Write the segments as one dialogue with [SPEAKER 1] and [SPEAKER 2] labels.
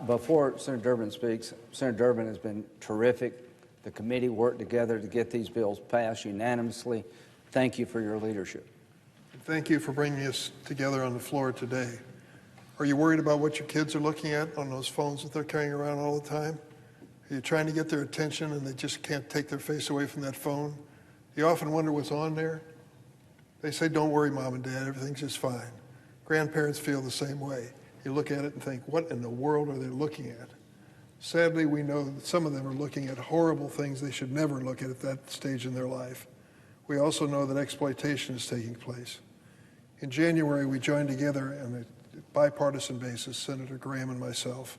[SPEAKER 1] Before Senator Durbin speaks, Senator Durbin has been terrific. The committee worked together to get these bills passed unanimously. Thank you for your leadership.
[SPEAKER 2] Thank you for bringing us together on the floor today. Are you worried about what your kids are looking at on those phones that they're carrying around all the time? Are you trying to get their attention and they just can't take their face away from that phone? You often wonder what's on there. They say, don't worry, Mom and Dad, everything's just fine. Grandparents feel the same way. You look at it and think, what in the world are they looking at? Sadly, we know that some of them are looking at horrible things they should never look at that stage in their life. We also know that exploitation is taking place. In January, we joined together on a bipartisan basis, Senator Graham and myself,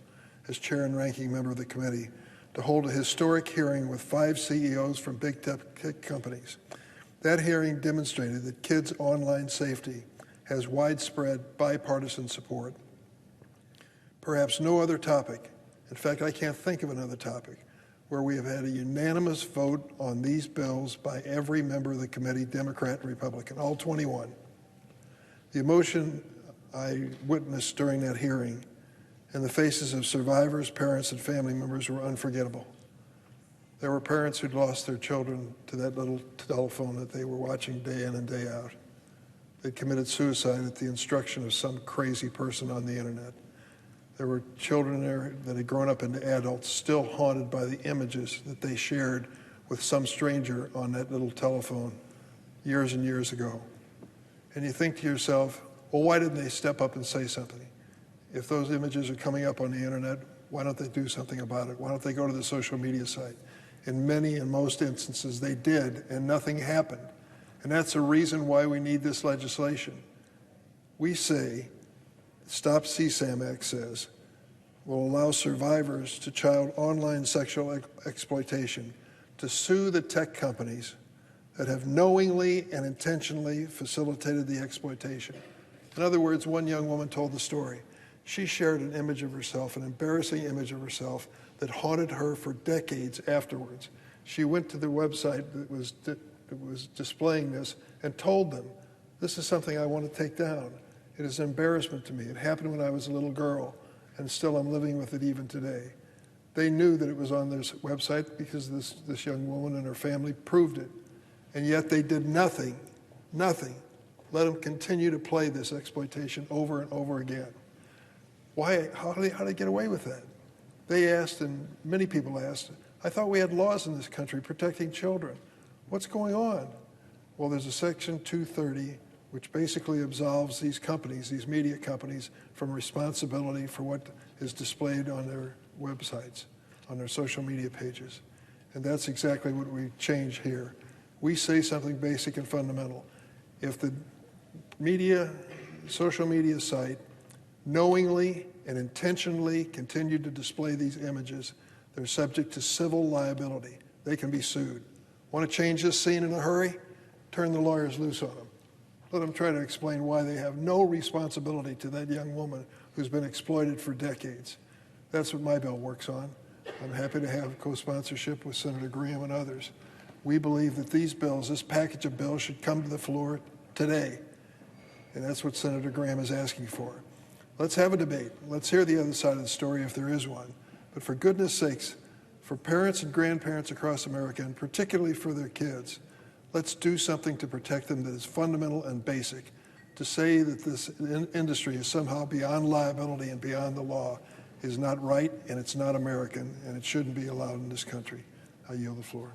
[SPEAKER 2] as chair and ranking member of the committee, to hold a historic hearing with 5 CEOs from big tech companies. That hearing demonstrated that kids' online safety has widespread bipartisan support. Perhaps no other topic, in fact, I can't think of another topic, where we have had a unanimous vote on these bills by every member of the committee, Democrat and Republican, all 21. The emotion I witnessed during that hearing and the faces of survivors, parents, and family members were unforgettable. There were parents who'd lost their children to that little telephone that they were watching day in and day out. They'd committed suicide at the instruction of some crazy person on the internet. There were children there that had grown up into adults still haunted by the images that they shared with some stranger on that little telephone years and years ago. And you think to yourself, well, why didn't they step up and say something? If those images are coming up on the internet, why don't they do something about it? Why don't they go to the social media site? In many and most instances, they did, and nothing happened. And that's the reason why we need this legislation. We say, Stop CSAM Act says, will allow survivors to child online sexual exploitation to sue the tech companies that have knowingly and intentionally facilitated the exploitation. In other words, one young woman told the story. She shared an image of herself, an embarrassing image of herself that haunted her for decades afterwards. She went to the website that was displaying this and told them, this is something I want to take down. It is an embarrassment to me. It happened when I was a little girl, and still I'm living with it even today. They knew that it was on this website because this young woman and her family proved it. And yet they did nothing, nothing. Let them continue to play this exploitation over and over again. Why? How did they get away with that? They asked, and many people asked, I thought we had laws in this country protecting children. What's going on? Well, there's a Section 230 which basically absolves these companies, these media companies, from responsibility for what is displayed on their websites, on their social media pages. And that's exactly what we change here. We say something basic and fundamental. If the social media site knowingly and intentionally continued to display these images, they're subject to civil liability. They can be sued. Want to change this scene in a hurry? Turn the lawyers loose on them. Let them try to explain why they have no responsibility to that young woman who's been exploited for decades. That's what my bill works on. I'm happy to have co-sponsorship with Senator Graham and others. We believe that these bills, this package of bills, should come to the floor today. And that's what Senator Graham is asking for. Let's have a debate. Let's hear the other side of the story if there is one. But for goodness sakes, for parents and grandparents across America, and particularly for their kids, let's do something to protect them that is fundamental and basic. To say that this industry is somehow beyond liability and beyond the law is not right, and it's not American, and it shouldn't be allowed in this country. I yield the floor.